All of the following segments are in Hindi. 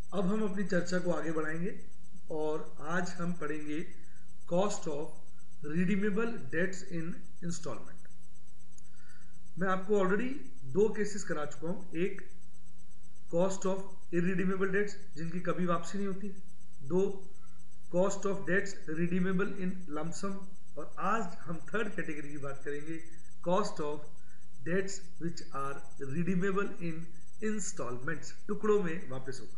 अब हम अपनी चर्चा को आगे बढ़ाएंगे और आज हम पढ़ेंगे cost of redeemable debts in instalment. मैं आपको ऑलरेडी दो केसेस करा चुका हूं, एक कॉस्ट ऑफ इरिडीमेबल डेट्स जिनकी कभी वापसी नहीं होती, दो cost of debts redeemable in lump sum, और आज हम थर्ड कैटेगरी की बात करेंगे, cost of debts which are redeemable in instalments, टुकड़ों में वापस होगा।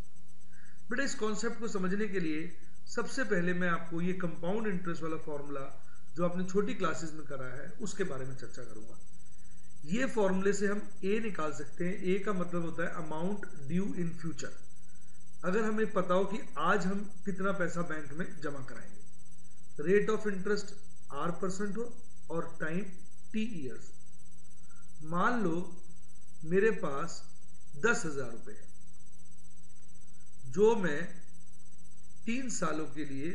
बेटा इस कॉन्सेप्ट को समझने के लिए सबसे पहले मैं आपको ये कंपाउंड इंटरेस्ट वाला फॉर्मूला जो आपने छोटी क्लासेस में करा है उसके बारे में चर्चा करूंगा। ये फॉर्मूले से हम ए निकाल सकते हैं। ए का मतलब होता है अमाउंट ड्यू इन फ्यूचर। अगर हमें पता हो कि आज हम कितना पैसा बैंक में जमा कराएंगे, रेट ऑफ इंटरेस्ट R% हो और टाइम T ईयर्स। मान लो मेरे पास 10,000 रुपए है जो मैं 3 सालों के लिए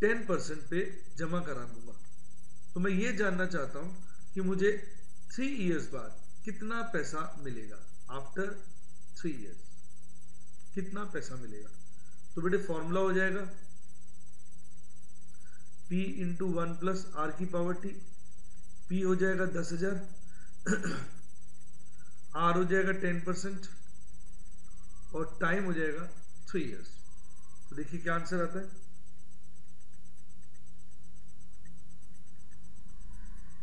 10% पे जमा करा दूंगा। तो मैं ये जानना चाहता हूं कि मुझे 3 इयर्स बाद कितना पैसा मिलेगा। आफ्टर 3 इयर्स कितना पैसा मिलेगा? तो बेटे फॉर्मूला हो जाएगा P इंटू 1 प्लस R की पावर T। P हो जाएगा 10,000, R हो जाएगा 10% और टाइम हो जाएगा 3 इयर्स। तो देखिए क्या आंसर आता है।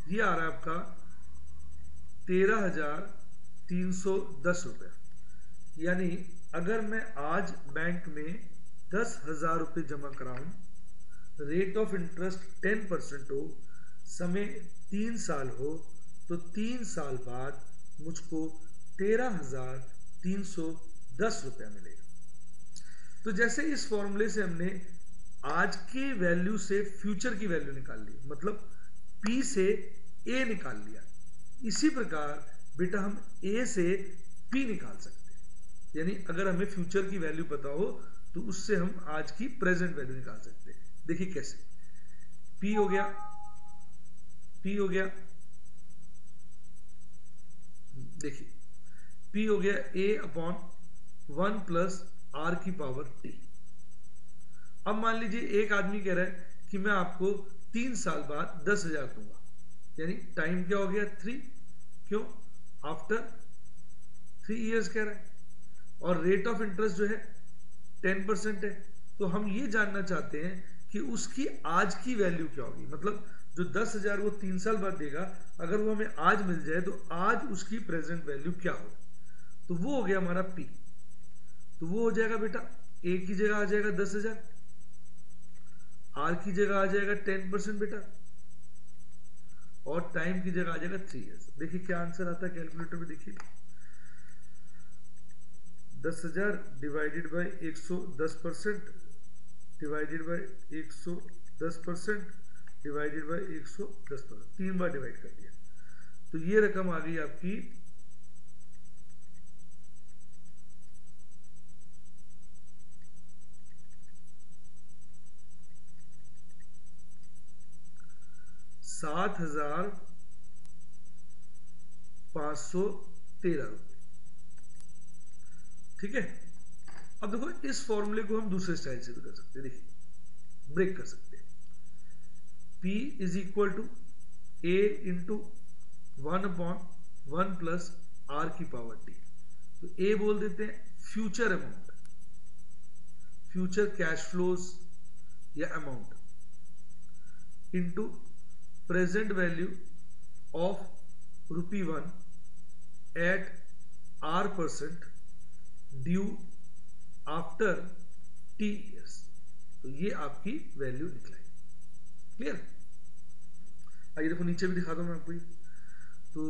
ये आ रहा है आपका 13,310 रुपये। यानी अगर मैं आज बैंक में 10,000 रुपये जमा कराऊं, रेट ऑफ इंटरेस्ट 10% हो, समय 3 साल हो, तो 3 साल बाद मुझको 13,310 रुपया मिलेगा। तो जैसे इस फॉर्मूले से हमने आज की वैल्यू से फ्यूचर की वैल्यू निकाल ली, मतलब P से A निकाल लिया, इसी प्रकार बेटा हम A से P निकाल सकते हैं। यानी अगर हमें फ्यूचर की वैल्यू पता हो तो उससे हम आज की प्रेजेंट वैल्यू निकाल सकते हैं। देखिए कैसे। P हो गया, P हो गया, देखिए P हो गया A अपॉन 1 प्लस R की पावर T। अब मान लीजिए एक आदमी कह रहा है कि मैं आपको 3 साल बाद 10,000 दूंगा, यानी टाइम क्या हो गया 3, क्यों? आफ्टर 3 इयर्स कह रहा है, और रेट ऑफ इंटरेस्ट जो है 10% है। तो हम ये जानना चाहते हैं कि उसकी आज की वैल्यू क्या होगी, मतलब जो 10,000 वो 3 साल बाद देगा, अगर वो हमें आज मिल जाए तो आज उसकी प्रेजेंट वैल्यू क्या होगी। तो वो हो गया हमारा P। तो वो हो जाएगा बेटा A की जगह आ जाएगा 10,000, R की जगह आ जाएगा 10% बेटा, और टाइम की जगह आ जाएगा 3 इयर्स। देखिए क्या आंसर आता है कैलकुलेटर में। देखिए 10,000 divided by 110% divided by 110% divided by 110%, 3 bar divide कर दिया। तो ये रकम आ गई आपकी 7,513 रुपये। ठीक है। अब देखो इस फॉर्मूले को हम दूसरे स्टाइल से भी कर सकते हैं। देखिए ब्रेक कर सकते हैं। P is equal to A into 1 upon 1 plus R की पावर T। तो A बोल देते हैं future amount, future cash flows या amount, into present value of ₹1 at R% due after T years. तो ये आपकी वैल्यू निकलाई। क्लियर? आइए देखो नीचे भी दिखा दो मैं आपको। तो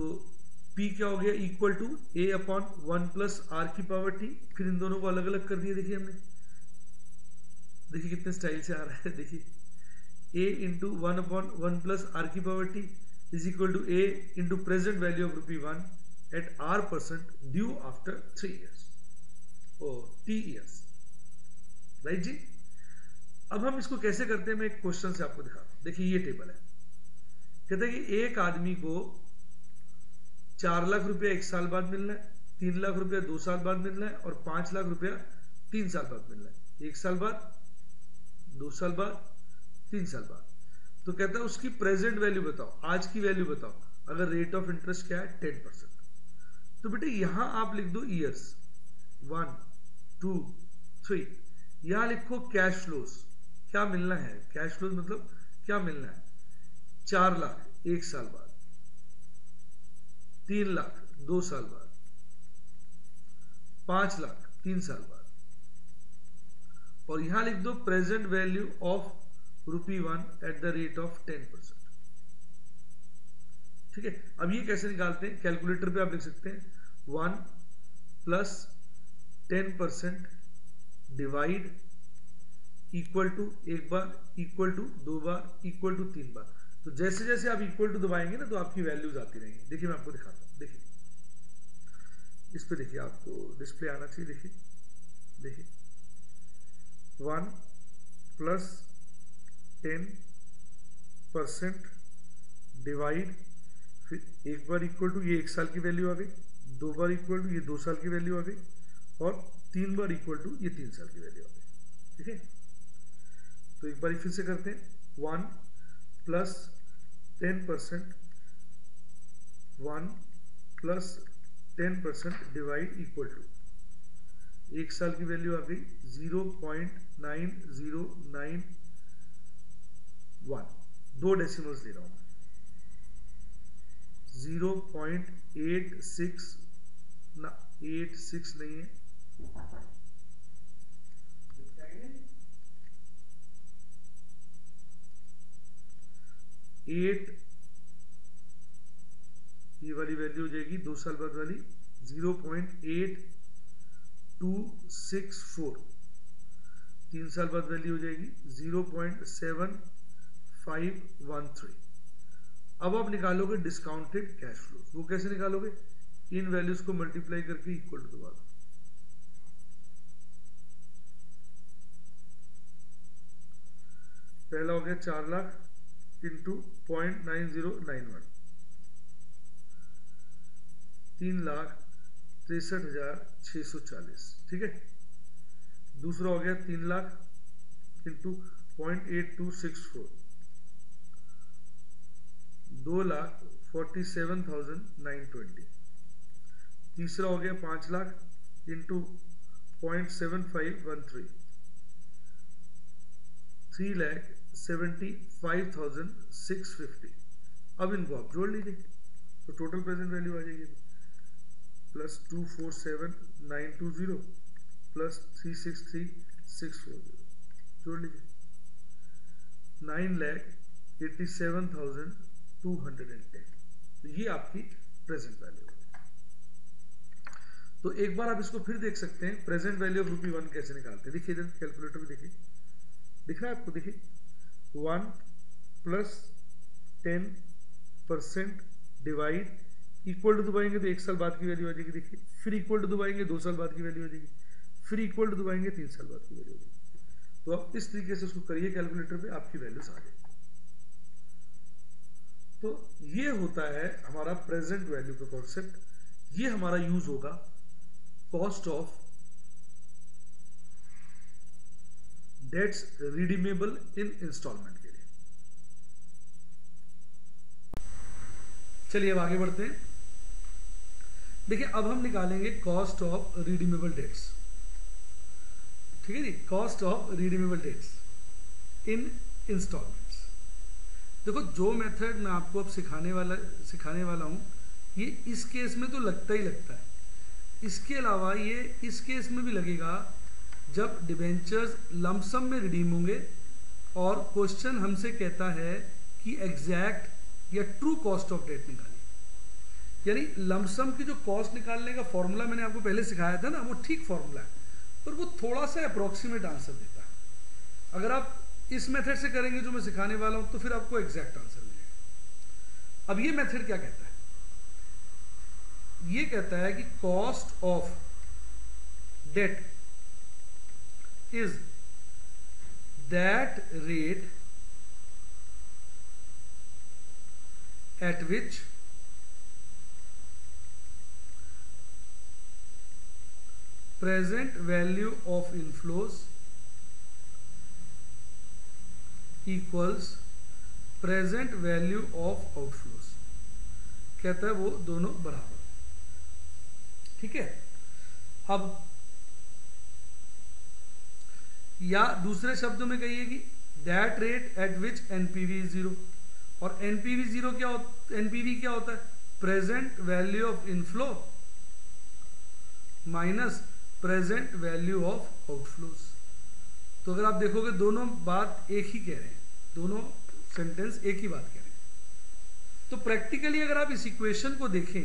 P क्या हो गया, equal to A upon 1 plus R की पावर T। फिर इन दोनों को अलग अलग कर दिया। देखिए हमने, देखिए कितने स्टाइल से आ रहा है। देखिए A into 1 upon 1 plus R की power T is equal to A into present value of ₹1 at R% due after 3 years और T इयर्स। राइट जी। अब हम इसको कैसे करते हैं, मैं एक क्वेश्चन से आपको दिखाता हूं। देखिए ये टेबल है, कहते हैं कि एक आदमी को 4 लाख रुपया 1 साल बाद मिलना है, 3 लाख रुपया 2 साल बाद मिल रहा है और 5 लाख रुपया 3 साल बाद मिल रहा है। 1 साल बाद, 2 साल बाद, 3 साल बाद। तो कहता है उसकी प्रेजेंट वैल्यू बताओ, आज की वैल्यू बताओ। अगर रेट ऑफ इंटरेस्ट क्या है 10%, तो बेटे यहां आप लिख दो ईयर्स 1 2 3। यहां लिखो कैश फ्लोज, क्या मिलना है। कैश फ्लोज मतलब क्या मिलना है। 4 लाख 1 साल बाद, 3 लाख 2 साल बाद, 5 लाख 3 साल बाद। और यहां लिख दो present value of ₹1 at the rate of 10%। ठीक है, अब ये कैसे निकालते हैं। कैलकुलेटर पे आप लिख सकते हैं 1 प्लस 10% डिवाइड इक्वल टू 1 बार, इक्वल टू 2 बार, इक्वल टू 3 बार। तो जैसे जैसे आप इक्वल टू दबाएंगे ना तो आपकी वैल्यूज आती रहेंगी। देखिए मैं आपको दिखाता हूं, देखिए इस पे देखिए, आपको डिस्प्ले आना चाहिए। देखिए देखिए 1 प्लस 10% डिवाइड, फिर 1 बार इक्वल टू, ये 1 साल की वैल्यू आ गई, 2 बार इक्वल टू, ये 2 साल की वैल्यू आ गई, और 3 बार इक्वल टू, ये 3 साल की वैल्यू आ गई। ठीक है, तो एक बार फिर से करते हैं। 1 plus 10%, 1 plus 10% divide equal to, 1 साल की वैल्यू आ गई 0.9091, 2 डेसिमल्स ले रहा हूं, 0.86 नहीं है, 8, ये वाली वैल्यू हो जाएगी 2 साल बाद वाली 0.8264, 3 साल बाद वैल्यू हो जाएगी 0.7513। अब आप निकालोगे डिस्काउंटेड कैश फ्लो। वो कैसे निकालोगे, इन वैल्यूज को मल्टीप्लाई करके इक्वल टू दबा दो। पहला हो गया 4 लाख इंटू 0.9091, 3,63,640। ठीक है, दूसरा हो गया 3 लाख इंटू 0.8264, 2,47,920। तीसरा हो गया 5 लाख इंटू 0.7513, 3,75,650। अब इनको आप जोड़ लीजिए तो टोटल प्रेजेंट वैल्यू आ जाएगी प्लस 247,920 प्लस 363,640, जोड़ लीजिए 9,87,210। तो ये आपकी प्रेजेंट वैल्यू है। तो एक बार आप इसको फिर देख सकते हैं, प्रेजेंट वैल्यू ऑफ ₹1 कैसे निकालते हैं। देखिए इधर कैलकुलेटर में देखिए, दिख रहा है आपको। देखिए 1 प्लस 10% डिवाइड, इक्वल टू दबाएंगे तो 1 साल बाद की वैल्यू आ जाएगी। देखिए फिर इक्वल टू दबाएंगे 2 साल बाद की वैल्यू आ जाएगी, फिर इक्वल टू दबाएंगे 3 साल बाद की वैल्यू आ जाएगी। तो आप इस तरीके से उसको करिए कैलकुलेटर पे, आपकी वैल्यूज आ जाएगी। तो ये होता है हमारा प्रेजेंट वैल्यू का कॉन्सेप्ट। ये हमारा यूज होगा cost of debts redeemable in instalment के लिए। चलिए अब आगे बढ़ते हैं। देखिए अब हम निकालेंगे कॉस्ट ऑफ रिडीमेबल डेट्स। ठीक है जी, cost of redeemable debts in instalments. देखो जो मेथड मैं आपको अब सिखाने वाला हूं, ये इस केस में तो लगता ही लगता है। इसके अलावा ये इस केस में भी लगेगा जब डिबेंचर्स लमसम में रिडीम होंगे और क्वेश्चन हमसे कहता है कि एग्जैक्ट या ट्रू कॉस्ट ऑफ डेट निकालिए। यानी लमसम की जो कॉस्ट निकालने का फॉर्मूला मैंने आपको पहले सिखाया था ना, वो ठीक फॉर्मूला है, पर वो थोड़ा सा अप्रोक्सीमेट आंसर देता है। अगर आप इस मेथड से करेंगे जो मैं सिखाने वाला हूं तो फिर आपको एग्जैक्ट आंसर मिलेगा। अब ये मेथड क्या कहता है, ये कहता है कि cost of debt is that rate at which present value of inflows equals present value of outflows, कहता है वो दोनों बराबर। ठीक है, अब या दूसरे शब्दों में कहिए कि that rate at which NPV is zero, और एनपीवी जीरो क्या होता, एनपीवी क्या होता है, present value of inflow minus present value of outflows. तो अगर आप देखोगे दोनों बात एक ही कह रहे हैं, दोनों सेंटेंस एक ही बात कह रहे हैं। तो प्रैक्टिकली अगर आप इस इक्वेशन को देखें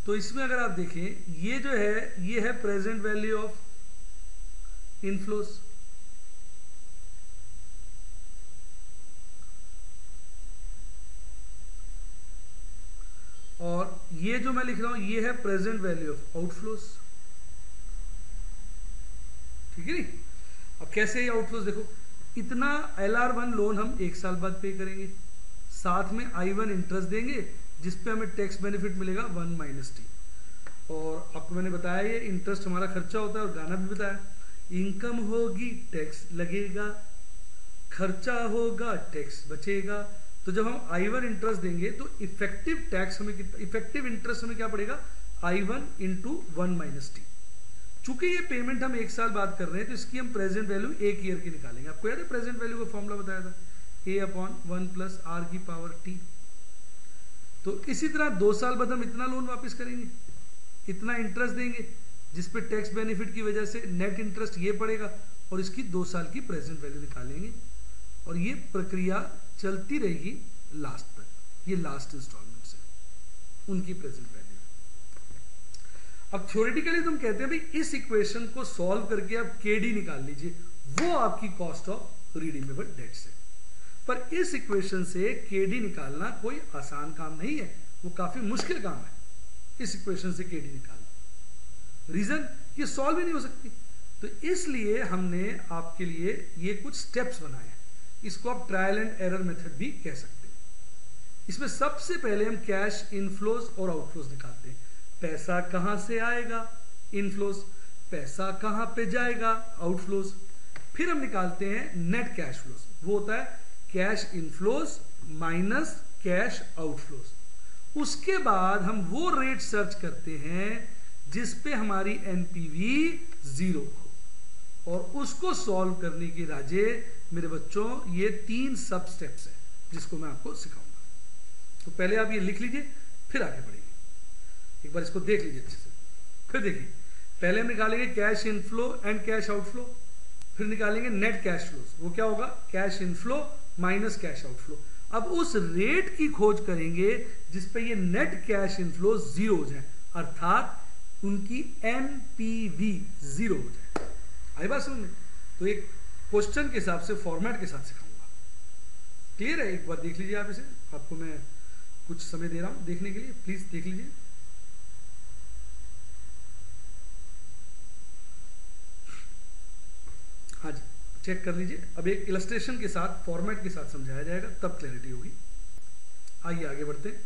तो इसमें अगर आप देखें ये जो है ये है प्रेजेंट वैल्यू ऑफ इनफ्लोज, और ये जो मैं लिख रहा हूं ये है प्रेजेंट वैल्यू ऑफ आउटफ्लोज। ठीक है नी। अब कैसे ये आउटफ्लोज देखो, इतना LR1 लोन हम 1 साल बाद पे करेंगे, साथ में I1 इंटरेस्ट देंगे जिसपे हमें टैक्स बेनिफिट मिलेगा 1 - T। और आपको मैंने बताया ये इंटरेस्ट हमारा खर्चा होता है, और गाना भी बताया, इनकम होगी टैक्स लगेगा, खर्चा होगा टैक्स बचेगा। तो जब हम I1 इंटरेस्ट देंगे तो इफेक्टिव टैक्स हमें कितना, इफेक्टिव इंटरेस्ट हमें क्या पड़ेगा, I1 × 1 - T। चूंकि ये पेमेंट हम 1 साल बाद कर रहे हैं तो इसकी हम प्रेजेंट वैल्यू 1 ईयर की निकालेंगे। आपको याद है प्रेजेंट वैल्यू का फॉर्मूला बताया था, A/1 + R⁻T। तो इसी तरह 2 साल बाद हम इतना लोन वापस करेंगे, इतना इंटरेस्ट देंगे जिसपे टैक्स बेनिफिट की वजह से नेट इंटरेस्ट ये पड़ेगा, और इसकी 2 साल की प्रेजेंट वैल्यू निकालेंगे, और ये प्रक्रिया चलती रहेगी लास्ट तक। ये लास्ट इंस्टॉलमेंट से उनकी प्रेजेंट वैल्यू। अब थ्योरेटिकली तुम कहते हैं भाई इस इक्वेशन को सॉल्व करके आप केडी निकाल लीजिए, वो आपकी कॉस्ट ऑफ रिडीमेबल डेट से। पर इस इक्वेशन से केडी निकालना कोई आसान काम नहीं है, वो काफी मुश्किल काम है इस इक्वेशन से केडी निकालना। रीजन, ये सॉल्व ही नहीं हो सकती। तो इसलिए हमने आपके लिए ये कुछ स्टेप्स बनाए हैं, इसको आप ट्रायल एंड एरर मेथड भी कह सकते हैं। इसमें सबसे पहले हम कैश इनफ्लोज और आउटफ्लोज निकालते हैं। पैसा कहां से आएगा, इनफ्लोज, पैसा कहां पे जाएगा, आउटफ्लोज। फिर हम निकालते हैं नेट कैश फ्लोज, वो होता है cash inflows minus cash outflows. उसके बाद हम वो रेट सर्च करते हैं जिस पे हमारी एनपीवी 0 हो, और उसको सॉल्व करने की राजे मेरे बच्चों ये 3 सब स्टेप्स है जिसको मैं आपको सिखाऊंगा। तो पहले आप ये लिख लीजिए, फिर आगे बढ़ेंगे। एक बार इसको देख लीजिए अच्छे से, फिर देखिए। पहले हम निकालेंगे cash inflow and cash outflow, फिर निकालेंगे नेट कैश फ्लोज, वो क्या होगा, cash inflow minus cash outflow. अब उस रेट की खोज करेंगे जिसपे ये नेट कैश इनफ्लो 0 हो जाए, अर्थात उनकी एनपीवी 0 हो जाए। आई बात समझ में? तो एक क्वेश्चन के हिसाब से फॉर्मेट के साथ सिखाऊंगा। क्लियर है? एक बार देख लीजिए आप इसे, आपको मैं कुछ समय दे रहा हूं देखने के लिए, प्लीज देख लीजिए। हाँ जी, चेक कर लीजिए। अब एक इलस्ट्रेशन के साथ, फॉर्मेट के साथ समझाया जाएगा, तब क्लैरिटी होगी। आइए आगे बढ़ते हैं।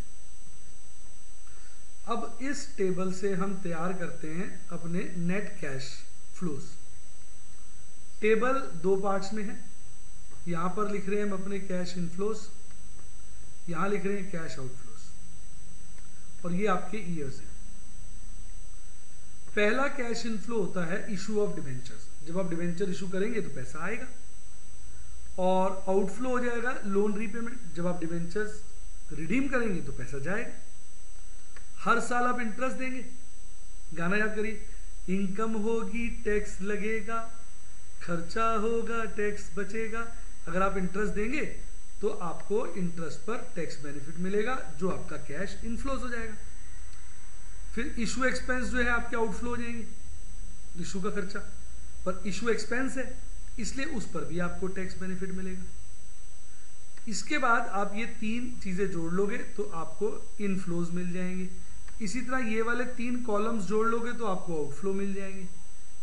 अब इस टेबल से हम तैयार करते हैं अपने net cash flows. Table 2 parts में है। यहां पर लिख रहे हैं हम अपने कैश इनफ्लोज, यहां लिख रहे हैं कैश आउटफ्लोज, और ये आपके ईयर्स हैं। पहला कैश इनफ्लो होता है इशू ऑफ डिबेंचर्स। जब आप डिबेंचर इशू करेंगे तो पैसा आएगा, और आउटफ्लो हो जाएगा लोन रीपेमेंट। जब आप डिबेंचर्स रिडीम करेंगे तो पैसा जाएगा। हर साल आप इंटरेस्ट देंगे, गाना याद करिए, इनकम होगी टैक्स लगेगा, खर्चा होगा टैक्स बचेगा। अगर आप इंटरेस्ट देंगे तो आपको इंटरेस्ट पर टैक्स बेनिफिट मिलेगा, जो आपका कैश इनफ्लोज हो जाएगा। फिर इशू एक्सपेंस जो है आपके आउटफ्लो हो जाएंगे, इशू का खर्चा, पर इशू एक्सपेंस है इसलिए उस पर भी आपको टैक्स बेनिफिट मिलेगा। इसके बाद आप ये 3 चीजें जोड़ लोगे तो आपको इनफ्लोज मिल जाएंगे। इसी तरह ये वाले 3 कॉलम्स जोड़ लोगे तो आपको आउटफ्लो मिल जाएंगे।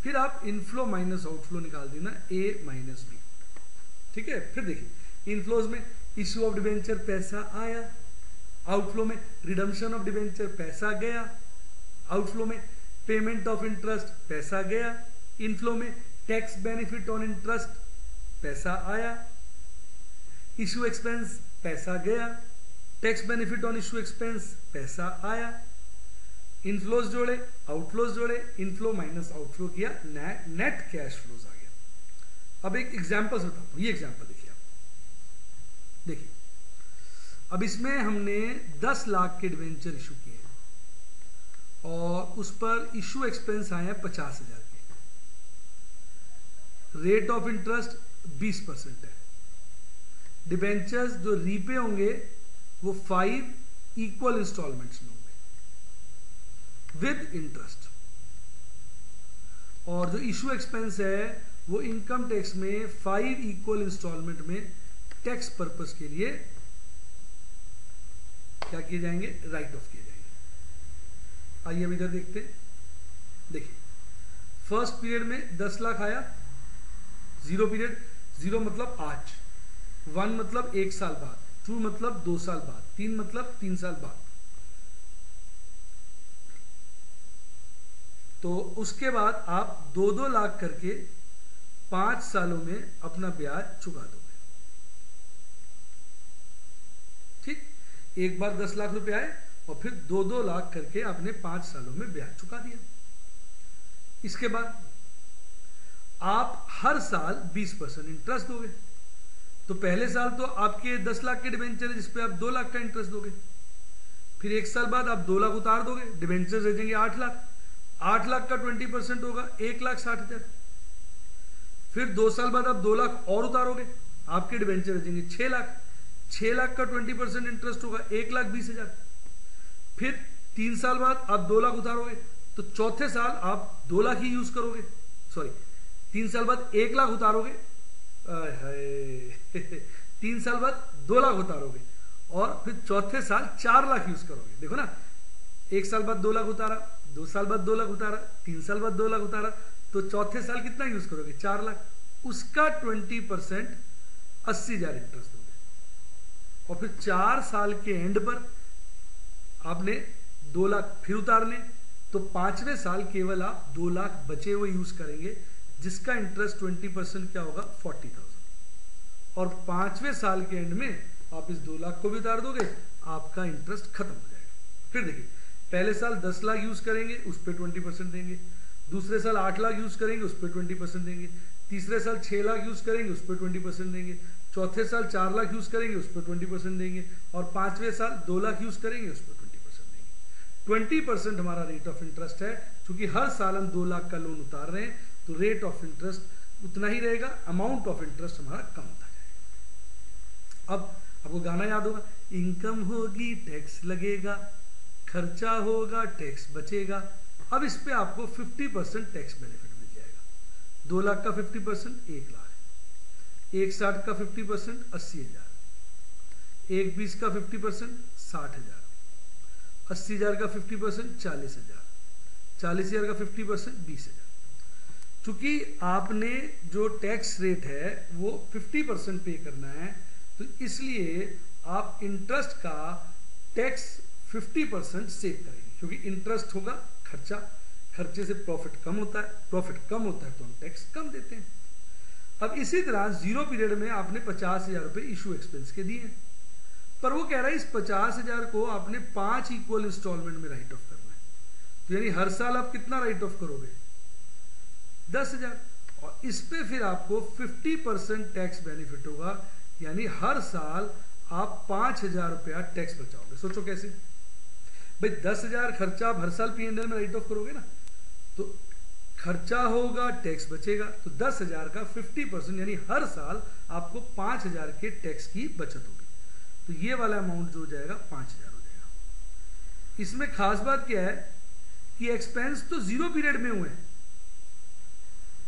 फिर आप इनफ्लो माइनस आउटफ्लो निकाल देना, A माइनस B। ठीक है? फिर देखिए, इनफ्लोज में इशू ऑफ डिबेंचर पैसा आया, आउटफ्लो में रिडम्पशन ऑफ डिबेंचर पैसा गया, आउटफ्लो में पेमेंट ऑफ इंटरेस्ट पैसा गया इनफ्लो में, टैक्स बेनिफिट ऑन इंटरेस्ट पैसा आया, इशू एक्सपेंस पैसा गया, tax benefit on issue expense पैसा आया, इनफ्लोज जोड़े आउटफ्लोज जोड़े, इनफ्लो माइनस आउटफ्लो किया, नेट कैश फ्लोज आ गया। अब एक एग्जांपल से बताता हूं, ये एग्जांपल देखिए आप, देखिए अब इसमें हमने 10 लाख के डिवेंचर इशू किए हैं और उस पर इशू एक्सपेंस आए हैं 50,000 के, रेट ऑफ इंटरेस्ट 20% है, डिवेंचर्स जो रीपे होंगे वो 5 इक्वल इंस्टॉलमेंट्स में होंगे विद इंटरेस्ट, और जो इशू एक्सपेंस है वो इनकम टैक्स में 5 इक्वल इंस्टॉलमेंट में टैक्स पर्पस के लिए क्या किए जाएंगे, राइट ऑफ किए जाएंगे। आइए अब इधर देखते हैं, देखिए फर्स्ट पीरियड में 10 लाख आया, 0 पीरियड, 0 मतलब आज, 1 मतलब 1 साल बाद, 2 मतलब 2 साल बाद, 3 मतलब 3 साल बाद। तो उसके बाद आप 2-2 लाख करके 5 सालों में अपना ब्याज चुका दोगे। ठीक, एक बार 10 लाख रुपए आए और फिर 2-2 लाख करके आपने 5 सालों में ब्याज चुका दिया। इसके बाद आप हर साल 20% इंटरेस्ट दोगे। तो पहले साल तो आपके 10 लाख के डिवेंचर है जिसपे आप 2 लाख का इंटरेस्ट दोगे, फिर 1 साल बाद आप 2 लाख उतार दोगे, डिवेंचर रह जाएंगे 8 लाख, 8 लाख का 20% होगा 1,60,000। फिर 2 साल बाद आप 2 लाख और उतारोगे, आपके डिवेंचर रह जाएंगे 6 लाख, 6 लाख का 20% इंटरेस्ट होगा 1,20,000। फिर 3 साल बाद आप 2 लाख उतारोगे, तो चौथे साल आप 2 लाख ही यूज करोगे, सॉरी 3 साल बाद 1 लाख उतारोगे, 3 साल बाद 2 लाख उतारोगे और फिर चौथे साल 4 लाख यूज करोगे। देखो ना, 1 साल बाद 2 लाख उतारा, 2 साल बाद 2 लाख उतारा, 3 साल बाद 2 लाख उतारा, तो चौथे साल कितना यूज करोगे, 4 लाख, उसका 20% 80,000 इंटरेस्ट दोगे। और फिर 4 साल के एंड पर आपने 2 लाख फिर उतारने, तो 5वें साल केवल आप 2 लाख बचे हुए यूज करेंगे, जिसका इंटरेस्ट 20% क्या होगा, 40,000। और 5वें साल के एंड में आप इस 2 लाख को भी उतार दोगे, आपका इंटरेस्ट खत्म हो जाएगा। फिर देखिए, पहले साल 10 लाख यूज करेंगे, उस पर 20% देंगे, दूसरे साल 8 लाख यूज करेंगे, उस पर 20% देंगे, तीसरे साल 6 लाख यूज करेंगे, उस पर 20% देंगे, चौथे साल 4 लाख यूज करेंगे, उस पर 20% देंगे, और 5वें साल 2 लाख यूज करेंगे, उस पर 20% देंगे। 20% हमारा रेट ऑफ इंटरेस्ट है। क्योंकि हर साल हम 2 लाख का लोन उतार रहे हैं, तो रेट ऑफ इंटरेस्ट उतना ही रहेगा, अमाउंट ऑफ इंटरेस्ट हमारा कम होता जाएगा। अब आपको गाना याद होगा, इनकम होगी टैक्स लगेगा, खर्चा होगा टैक्स बचेगा। अब इस पे आपको 50% टैक्स बेनिफिट मिल जाएगा। 2 लाख का 50% 1 लाख, 1,60 का 50% 80,000, 1,20 का 50% 60,000, 80,000 का 50% 40,000, 40,000 का 50% 20,000। चूंकि आपने जो टैक्स रेट है वो 50% पे करना है, तो इसलिए आप इंटरेस्ट का टैक्स 50% सेव करेंगे, क्योंकि इंटरेस्ट होगा खर्चा, खर्चे से प्रॉफिट कम होता है, प्रॉफिट कम होता है तो हम टैक्स कम देते हैं। अब इसी तरह 0 पीरियड में आपने 50,000 रुपए इशू एक्सपेंस के दिए, पर वो कह रहा है इस 50,000 को आपने 5 इक्वल इंस्टॉलमेंट में राइट ऑफ करना है। तो यानी हर साल आप कितना राइट ऑफ करोगे, 10,000, और इस पे फिर आपको 50% टैक्स बेनिफिट होगा, यानी हर साल आप 5,000 रुपया टैक्स बचाओगे। सोचो कैसे भाई, 10,000 खर्चा आप हर साल P&L में राइट ऑफ करोगे ना, तो खर्चा होगा टैक्स बचेगा, तो 10,000 का 50% यानी हर साल आपको 5,000 के टैक्स की बचत होगी। तो ये वाला अमाउंट जो हो जाएगा 5,000 हो जाएगा। इसमें खास बात क्या है कि एक्सपेंस तो 0 पीरियड में हुए हैं।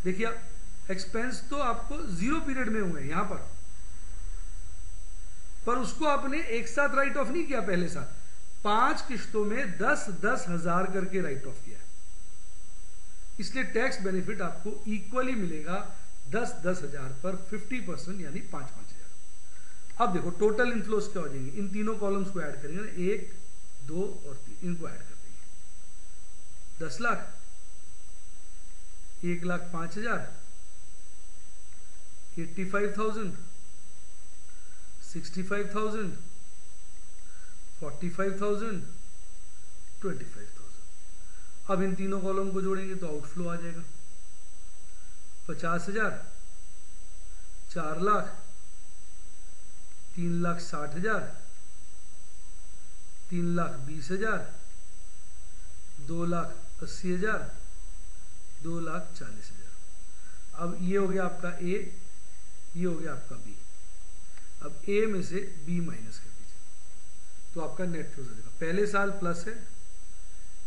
देखिए, एक्सपेंस तो आपको 0 पीरियड में हुए हैं यहां पर उसको आपने एक साथ राइट ऑफ नहीं किया, पहले साल 5 किश्तों में 10-10 हजार करके राइट ऑफ किया, इसलिए टैक्स बेनिफिट आपको इक्वली मिलेगा 10-10 हजार पर 50%, यानी 5-5 हजार। अब देखो टोटल इनफ्लोस क्या हो जाएंगे, इन तीनों कॉलम्स को ऐड करेंगे ना, 1, 2 और 3, इनको ऐड कर देंगे। 10 लाख 1,05,000, 85,000, 65,000, 45,000, 25,000। अब इन तीनों कॉलम को जोड़ेंगे तो आउटफ्लो आ जाएगा 50,000, 4 लाख, 3,60,000, 3,20,000, 2,80,000, 2,40,000। अब ये हो गया आपका ए, ये हो गया आपका बी। अब ए में से बी माइनस कर दीजिए तो आपका नेट फ्लो हो जाएगा। पहले साल प्लस है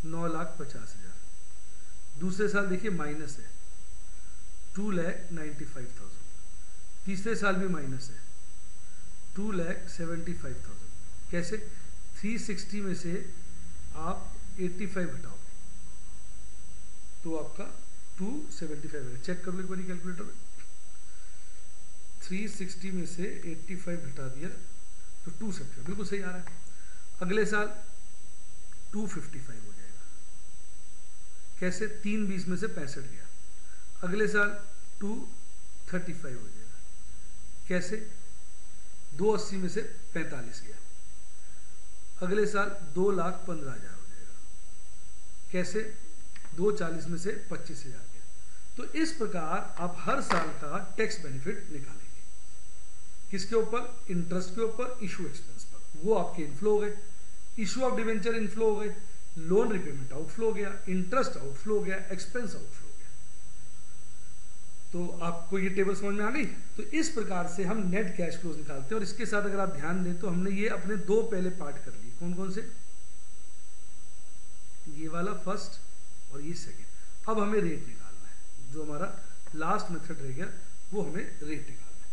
9,50,000, दूसरे साल देखिए माइनस है 2,95,000, तीसरे साल भी माइनस है 2,75,000। कैसे? 360 में से आप 85 घटाओ तो आपका 275 है। चेक कर लो एक बार कैलकुलेटर में। 360 में से 85 घटा दिया तो 275, बिल्कुल सही आ रहा है। अगले साल 255 हो जाएगा। कैसे? 320 में से 65 गया। अगले साल 235 हो जाएगा। कैसे? 280 में से 45 गया। अगले साल 2,15,000 हो जाएगा। कैसे? 240 में से 25,000 गया। तो इस प्रकार आप हर साल का टैक्स बेनिफिट निकालेंगे। किसके ऊपर? इंटरेस्ट के ऊपर, इशू एक्सपेंस पर। वो आपके इनफ्लो हो गए। इशू ऑफ डिवेंचर इनफ्लो हो गए, लोन रिपेमेंट आउटफ्लो हो गया, इंटरेस्ट आउटफ्लो हो गया, एक्सपेंस आउटफ्लो हो गया। तो आपको ये टेबल समझ में आ गई? तो इस प्रकार से हम नेट कैश फ्लोज निकालते हैं। और इसके साथ अगर आप ध्यान दें तो हमने ये अपने दो पहले पार्ट कर लिए। कौन कौन से? ये वाला फर्स्ट और ये सेकेंड। अब हमें रेट निकालना है। जो हमारा लास्ट मेथड रह गया वो हमें रेट निकालना है।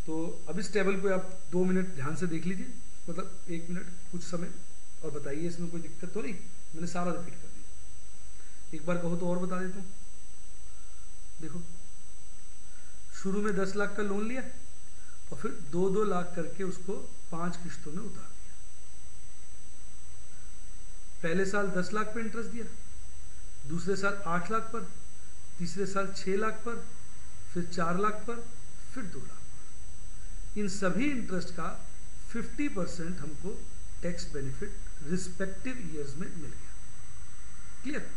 तो अब इस टेबल को आप 2 मिनट ध्यान से देख लीजिए, मतलब 1 मिनट कुछ समय, और बताइए इसमें कोई दिक्कत तो नहीं। मैंने सारा रिपीट कर दिया। एक बार कहो तो और बता देता हूँ। देखो, शुरू में 10 लाख का लोन लिया और फिर 2-2 लाख करके उसको 5 किश्तों में उतार दिया। पहले साल 10 लाख पे इंटरेस्ट दिया, दूसरे साल 8 लाख पर, तीसरे साल 6 लाख पर, फिर 4 लाख पर, फिर 2 लाख पर। इन सभी इंटरेस्ट का 50% हमको टैक्स बेनिफिट रिस्पेक्टिव ईयर्स में मिल गया। क्लियर?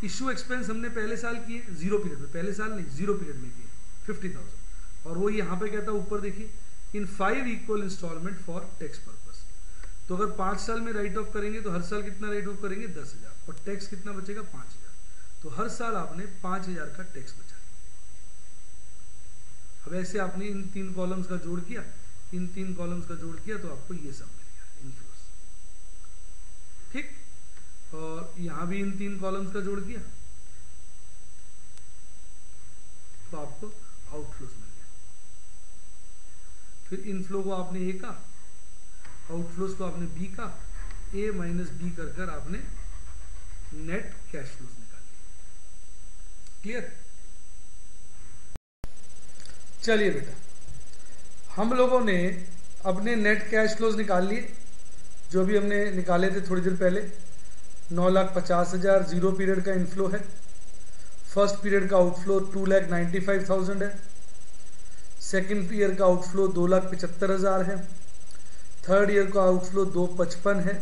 इशू एक्सपेंस हमने पहले साल किए 0 पीरियड में, पहले साल नहीं 0 पीरियड में किए 50,000। और वो यहाँ पे कहता है ऊपर देखिए, in 5 equal instalment for tax purpose. तो अगर 5 साल में राइट ऑफ करेंगे तो हर साल कितना राइट ऑफ करेंगे? 10,000, और टैक्स कितना बचेगा? 5,000। तो हर साल आपने 5,000 का टैक्स बचा। अब ऐसे आपने इन 3 कॉलम्स का जोड़ किया, इन 3 कॉलम्स का जोड़ किया तो आपको ये सब मिल गया इनफ्लोस। ठीक? और यहां भी इन 3 कॉलम्स का जोड़ किया तो आपको आउटफ्लोस मिल गया। फिर इनफ्लो को आपने ए का, आउटफ्लोस को आपने बी का, ए माइनस बी कर कर आपने नेट कैश फ्लोस निकाल लिया। क्लियर? चलिए बेटा, हम लोगों ने अपने नेट कैश फ्लोज निकाल लिए, जो भी हमने निकाले थे थोड़ी देर पहले। 9,50,000 0 पीरियड का इनफ्लो है। फर्स्ट पीरियड का आउटफ्लो 2,95,000 है। सेकंड ईयर का आउटफ्लो 2,75,000 है। थर्ड ईयर का आउटफ्लो 2,55 है।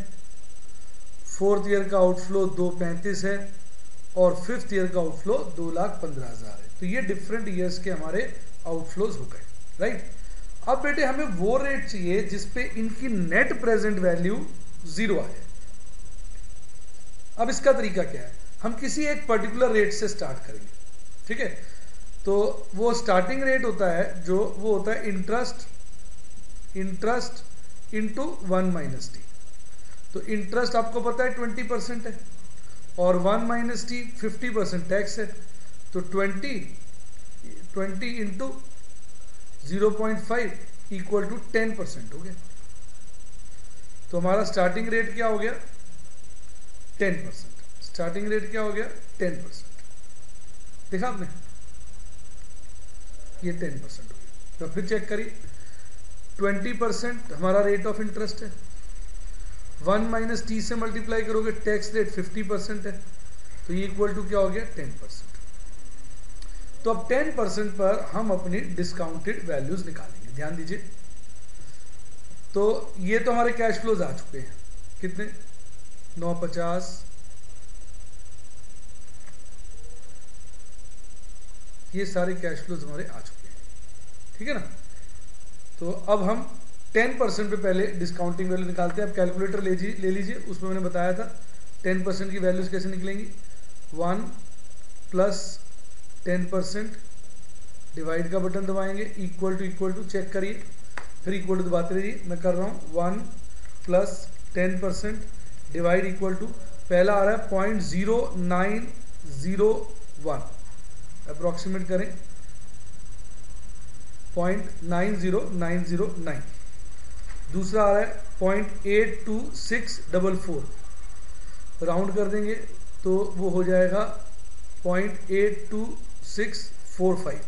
फोर्थ ईयर का आउटफ्लो 2,35 है। और फिफ्थ ईयर का आउटफ्लो 2,15,000 है। तो ये डिफरेंट ईयर्स के हमारे आउटफ्लोज हो गए। राइट? अब बेटे हमें वो रेट चाहिए जिसपे इनकी नेट प्रेजेंट वैल्यू 0 आए। अब इसका तरीका क्या है? हम किसी एक पर्टिकुलर रेट से स्टार्ट करेंगे। ठीक है? तो वो स्टार्टिंग रेट होता है जो वो होता है इंटरेस्ट इंटू 1 माइनस टी। तो इंटरेस्ट आपको पता है 20% है और 1 माइनस टी 50% टैक्स है। तो 20 इंटू 0.5 इक्वल टू 10% हो गया। तो हमारा स्टार्टिंग रेट क्या हो गया? 10%। स्टार्टिंग रेट क्या हो गया? 10%। देखा आपने? ये 10% हो गया। तो फिर चेक करिए, 20% हमारा रेट ऑफ इंटरेस्ट है। 1 माइनस टी से मल्टीप्लाई करोगे, टैक्स रेट 50% है, तो ये इक्वल टू क्या हो गया? 10%। तो अब 10% पर हम अपनी डिस्काउंटेड वैल्यूज निकालेंगे। ध्यान दीजिए, तो ये तो हमारे कैश फ्लोज आ चुके हैं, कितने 950, ये सारे कैश फ्लोज हमारे आ चुके हैं, ठीक है ना। तो अब हम 10% पे पहले डिस्काउंटिंग वैल्यू निकालते हैं। अब कैलकुलेटर ले लीजिए, उसमें मैंने बताया था 10% की वैल्यूज कैसे निकलेंगी। 1 प्लस 10% डिवाइड का बटन दबाएंगे, इक्वल टू चेक करिए, फिर इक्वल टू दबाते रहिए। मैं कर रहा हूँ 1 प्लस 10% डिवाइड इक्वल टू, पहला आ रहा है 0.0901, अप्रोक्सीमेट करें 0.90909। दूसरा आ रहा है 0.82644, राउंड कर देंगे तो वो हो जाएगा 0.82645।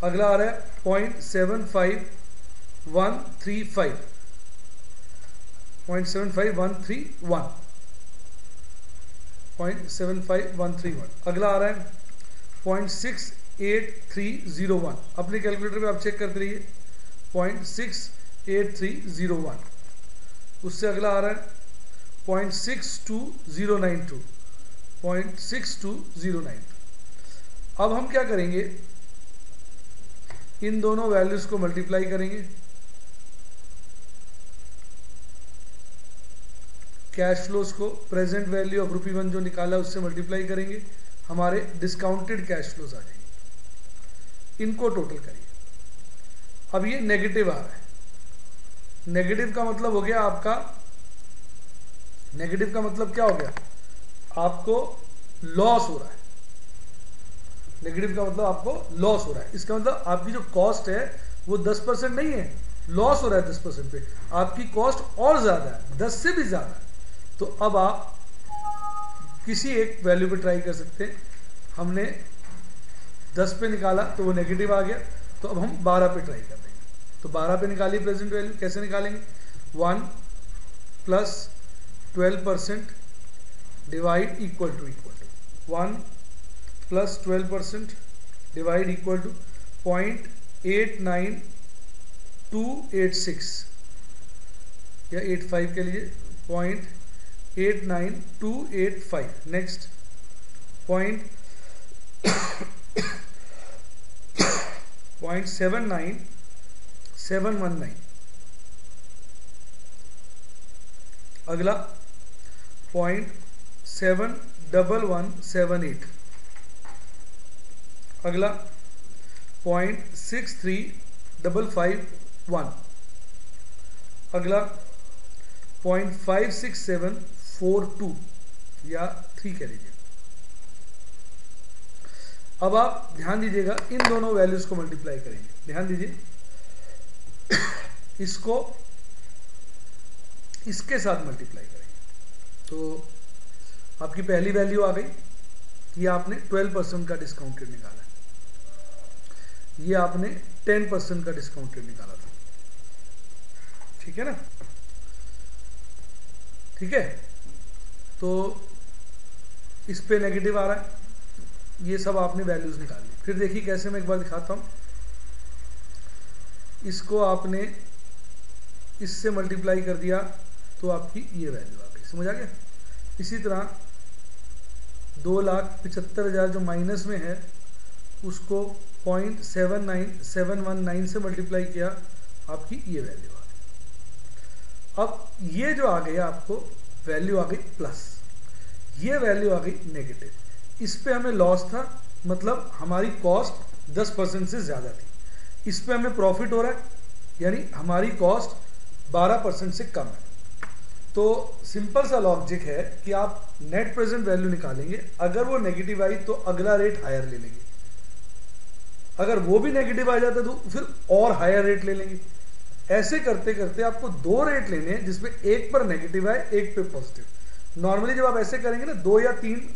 अगला आ रहा है 0.75135, 0.75131, 0.75131। अगला आ रहा है 0.68301। अपने कैलकुलेटर पे आप चेक करते रहिए, 0.68301। उससे अगला आ रहा है 0.62092, 0.62092। अब हम क्या करेंगे, इन दोनों वैल्यूज को मल्टीप्लाई करेंगे, कैश फ्लोज को प्रेजेंट वैल्यू ऑफ ₹1 जो निकाला उससे मल्टीप्लाई करेंगे, हमारे डिस्काउंटेड कैश फ्लोज आ जाएंगे। इनको टोटल करिए। अब ये नेगेटिव आ रहा है, नेगेटिव का मतलब हो गया आपका, नेगेटिव का मतलब क्या हो गया, आपको लॉस हो रहा है। नेगेटिव का मतलब आपको लॉस हो रहा है, इसका मतलब आपकी जो कॉस्ट है वो 10% नहीं है, लॉस हो रहा है 10% पे, आपकी कॉस्ट और ज्यादा है, 10 से भी ज्यादा है। तो अब आप किसी एक वैल्यू पे ट्राई कर सकते हैं। हमने 10 पे निकाला तो वो नेगेटिव आ गया, तो अब हम 12 पे ट्राई कर देंगे। तो 12 पे निकालिए प्रेजेंट वैल्यू, कैसे निकालेंगे, 1 plus 12% divide equal to 1 plus 12% divide equal to 0.89286 या 85 के लिए 0.89285। नेक्स्ट 0.79719। अगला 0.71178। अगला 0.63551। अगला 0.56742 या 3 कह लीजिए। अब आप ध्यान दीजिएगा, इन दोनों वैल्यूज को मल्टीप्लाई करेंगे। ध्यान दीजिए, इसको इसके साथ मल्टीप्लाई करेंगे तो आपकी पहली वैल्यू आ गई, ये आपने 12% का डिस्काउंटेड निकाला है, ये आपने 10% का डिस्काउंटेड निकाला था, ठीक है ना। ठीक है, तो इस पे नेगेटिव आ रहा है, ये सब आपने वैल्यूज निकाल ली। फिर देखिए कैसे, मैं एक बार दिखाता हूं, इसको आपने इससे मल्टीप्लाई कर दिया तो आपकी ये वैल्यू आ गई, समझ आ गया। इसी तरह 2,75,000 जो माइनस में है उसको 0.79719 से मल्टीप्लाई किया, आपकी ये वैल्यू आ गई। अब ये जो आ गया आपको वैल्यू आ गई प्लस, ये वैल्यू आ गई नेगेटिव। इस पे हमें लॉस था, मतलब हमारी कॉस्ट 10% से ज़्यादा थी, इस पे हमें प्रॉफिट हो रहा है, यानी हमारी कॉस्ट 12% से कम है। तो सिंपल सा लॉजिक है कि आप नेट प्रेजेंट वैल्यू निकालेंगे, अगर वो नेगेटिव आई तो अगला रेट हायर ले लेंगे, अगर वो भी नेगेटिव आ जाता तो फिर और हायर रेट ले लेंगे। ऐसे करते करते आपको 2 रेट लेने हैं, जिसमें एक पर नेगेटिव आए, एक पे पॉजिटिव। नॉर्मली जब आप ऐसे करेंगे ना, 2 या 3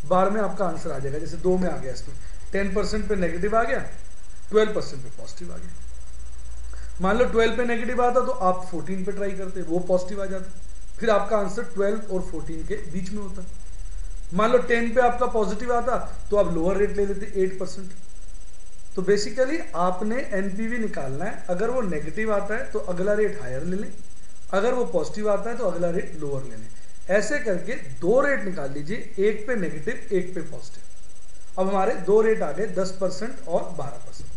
बार में आपका आंसर आ जाएगा। जैसे 2 में आ गया, इसमें 10% पे नेगेटिव आ गया, 12% पे पॉजिटिव आ गया। मान लो 12 पे नेगेटिव आता तो आप 14 पे ट्राई करते, वो पॉजिटिव आ जाता, फिर आपका आंसर 12 और 14 के बीच में होता। मान लो 10 पे आपका पॉजिटिव आता तो आप लोअर रेट ले लेते 8%। तो बेसिकली आपने एनपीवी निकालना है, अगर वो नेगेटिव आता है तो अगला रेट हायर ले लें, अगर वो पॉजिटिव आता है तो अगला रेट लोअर ले लें। ऐसे करके दो रेट निकाल लीजिए, एक पे नेगेटिव एक पे पॉजिटिव। अब हमारे दो रेट आ गए 10% और 12%।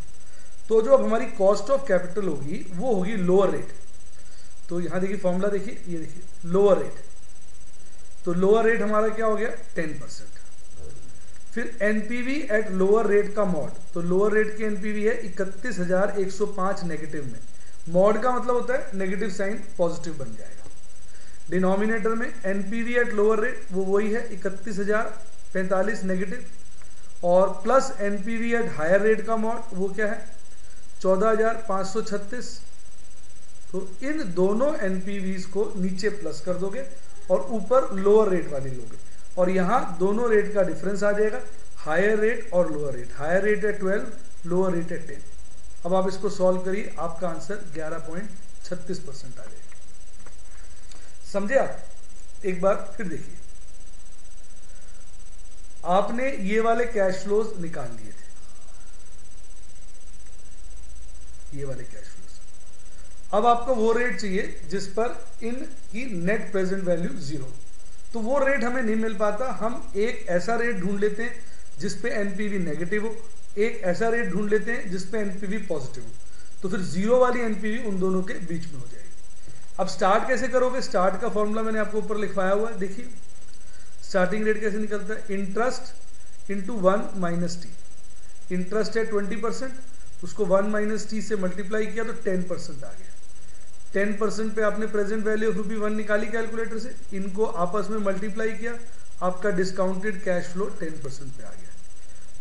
तो जो अब हमारी कॉस्ट ऑफ कैपिटल होगी वो होगी लोअर रेट। तो यहां देखिए फॉर्मूला देखिए, ये देखिए लोअर रेट, तो लोअर रेट हमारा क्या हो गया 10%। फिर एनपीवी एट लोअर रेट का मॉड, तो लोअर रेट की एनपीवी है 31,105 नेगेटिव में, मॉड का मतलब होता है नेगेटिव साइन पॉजिटिव बन जाएगा। डिनोमिनेटर में एनपीवी एट लोअर रेट वो वही है 31,045 नेगेटिव, और plus NPV at higher rate का मॉड वो क्या है 14,536। तो इन दोनों एनपीवीज को नीचे प्लस कर दोगे और ऊपर लोअर रेट वाली लोगे, और यहां दोनों रेट का डिफरेंस आ जाएगा, हायर रेट और लोअर रेट। हायर रेट है 12, लोअर रेट है 10। अब आप इसको सॉल्व करिए, आपका आंसर 11.36% आ जाएगा। समझे आप? एक बार फिर देखिए, आपने ये वाले कैश फ्लोज निकाल लिए थे, ये वाले कैश फ्लोज। अब आपको वो रेट चाहिए जिस पर इन की नेट प्रेजेंट वैल्यू 0। तो वो रेट हमें नहीं मिल पाता, हम एक ऐसा रेट ढूंढ लेते हैं जिस पे एनपीवी नेगेटिव हो, एक ऐसा रेट ढूंढ लेते हैं जिस पे एनपीवी पॉजिटिव हो। तो फिर 0 वाली एनपीवी उन दोनों के बीच में हो जाएगी। अब स्टार्ट कैसे करोगे? स्टार्ट का फॉर्मूला मैंने आपको ऊपर लिखवाया हुआ है, देखिए स्टार्टिंग रेट कैसे निकलता है, interest into 1 minus T. Interest है 20%, उसको 1 माइनस टी से मल्टीप्लाई किया तो 10% आ गया। 10% पे आपने प्रेजेंट वैल्यू ऑफ ₹1 निकाली कैलकुलेटर से, इनको आपस में मल्टीप्लाई किया, आपका डिस्काउंटेड कैश फ्लो 10% पे आ गया।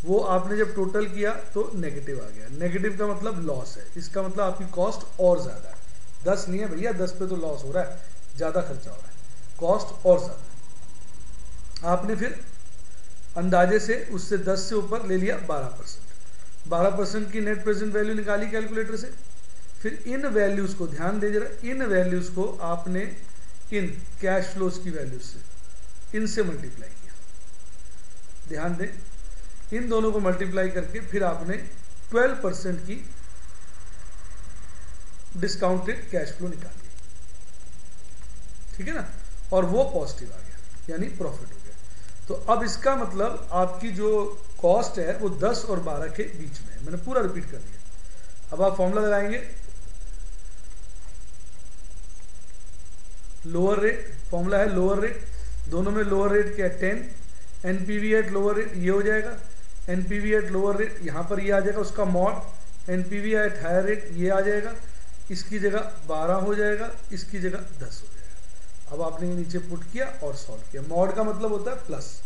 वो आपने जब टोटल किया तो नेगेटिव आ गया। नेगेटिव का मतलब लॉस है, इसका मतलब आपकी कॉस्ट और ज्यादा है। 10 नहीं है भैया, 10 पे तो लॉस हो रहा है, ज्यादा खर्चा हो रहा है, कॉस्ट और ज्यादा है। आपने फिर अंदाजे से उससे 10 से ऊपर ले लिया 12%। 12% की नेट प्रेजेंट वैल्यू निकाली कैलकुलेटर से। फिर इन वैल्यूज को ध्यान दे जरा, इन वैल्यूज को आपने इन कैश फ्लोज की वैल्यूज से इनसे मल्टीप्लाई किया। ध्यान दें, इन दोनों को मल्टीप्लाई करके फिर आपने 12% की डिस्काउंटेड कैश फ्लो निकाली, ठीक है ना, और वो पॉजिटिव आ गया, यानी प्रॉफिट हो गया। तो अब इसका मतलब आपकी जो कॉस्ट है वो 10 और 12 के बीच में है। मैंने पूरा रिपीट कर दिया। अब आप फॉर्मूला लगाएंगे, लोअर रेट, फॉर्मूला है लोअर रेट, दोनों में लोअर रेट क्या है 10, एनपीवी एट लोअर रेट ये हो जाएगा, एनपीवी एट लोअर रेट यहाँ पर ये आ जाएगा उसका mod, NPV at higher rate ये आ जाएगा, इसकी जगह 12 हो जाएगा, इसकी जगह 10 हो जाएगा। अब आपने ये नीचे पुट किया और सॉल्व किया। मॉड का मतलब होता है प्लस,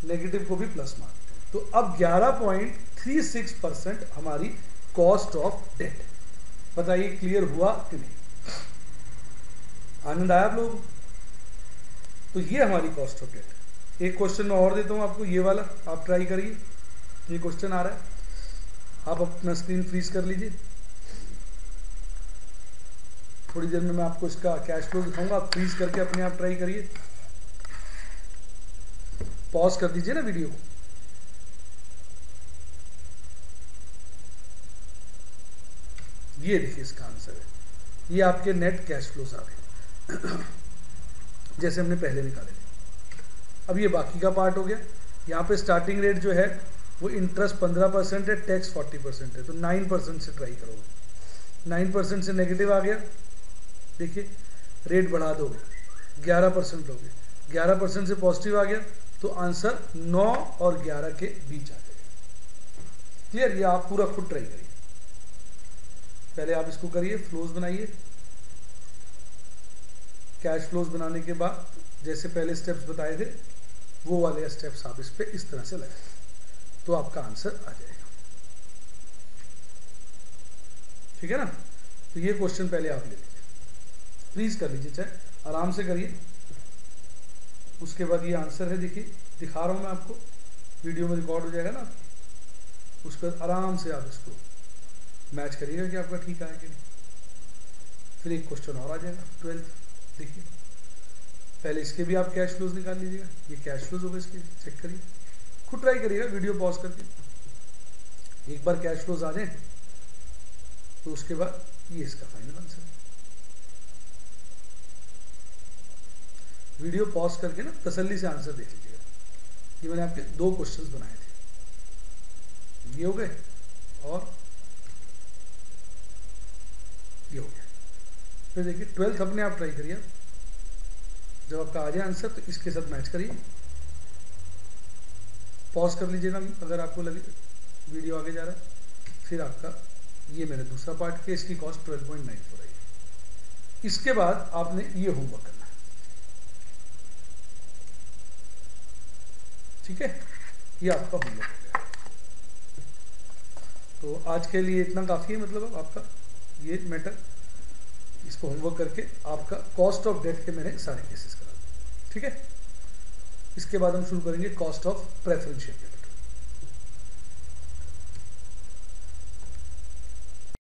नेगेटिव को भी प्लस मानते हैं। तो अब 11.36% हमारी कॉस्ट ऑफ डेट। बताइए क्लियर हुआ कि नहीं? आनंद आया आप लोगों को? तो ये हमारी कॉस्ट ऑफ डेट। एक क्वेश्चन मैं और देता हूं आपको, ये वाला आप ट्राई करिए। ये क्वेश्चन आ रहा है, आप अपना स्क्रीन फ्रीज कर लीजिए। थोड़ी देर में मैं आपको इसका कैश फ्लो दिखाऊंगा, आप फ्रीज करके अपने आप ट्राई करिए। पॉज कर दीजिए ना वीडियो को। ये देखिए इसका आंसर है, ये आपके नेट कैश फ्लोज आ गए जैसे हमने पहले निकाले थे। अब ये बाकी का पार्ट हो गया। यहाँ पे स्टार्टिंग रेट जो है वो इंटरेस्ट 15% है, टैक्स 40% है, तो 9% से ट्राई करोगे। 9% से नेगेटिव आ गया, देखिए रेट बढ़ा दोगे 11% लोगे, 11% से पॉजिटिव आ गया तो आंसर 9 और 11 के बीच आ जाएगा। क्लियर? ये आप पूरा खुद ट्राई करिए। पहले आप इसको करिए, फ्लोज बनाइए। कैश फ्लोज बनाने के बाद जैसे पहले स्टेप्स बताए थे वो वाले स्टेप्स आप इस पे इस तरह से लगाए तो आपका आंसर आ जाएगा। ठीक है ना? तो ये क्वेश्चन पहले आप ले लीजिए, प्लीज कर लीजिए, चाहे आराम से करिए। उसके बाद ये आंसर है, देखिए दिखा रहा हूं मैं आपको, वीडियो में रिकॉर्ड हो जाएगा ना, उसके बाद आराम से आप इसको मैच करिएगा कि आपका ठीक आया कि नहीं। फिर एक क्वेश्चन और आ जाएगा 12th। देखिए पहले इसके भी आप कैश फ्लोज निकाल लीजिएगा, ये कैश फ्लोज होगा इसके, चेक करिए, खुद ट्राई करिएगा वीडियो पॉज करके। एक बार कैश फ्लोज आ जाए तो उसके बाद ये इसका फाइनल आंसर है। वीडियो पॉज करके ना तसल्ली से आंसर देख लीजिएगा। ये मैंने आपके 2 क्वेश्चंस बनाए थे, ये हो गए और ये हो गया। फिर देखिए 12th अपने आप ट्राई करिए, जब आपका आ जाए आंसर तो इसके साथ मैच करिए, पॉज कर लीजिएगा अगर आपको लगे वीडियो आगे जा रहा है। फिर आपका ये मैंने दूसरा पार्ट किया, इसकी कॉस्ट 12.94 आई। इसके बाद आपने ये होमवर्क करना है, ठीक है, ये आपका होमवर्क हो गया। तो आज के लिए इतना काफ़ी है, मतलब आपका ये मैटर, इसको होमवर्क करके आपका कॉस्ट ऑफ डेट के मैंने सारे केसेस करा, ठीक है। इसके बाद हम शुरू करेंगे कॉस्ट ऑफ प्रेफरेंशियल कैपिटल।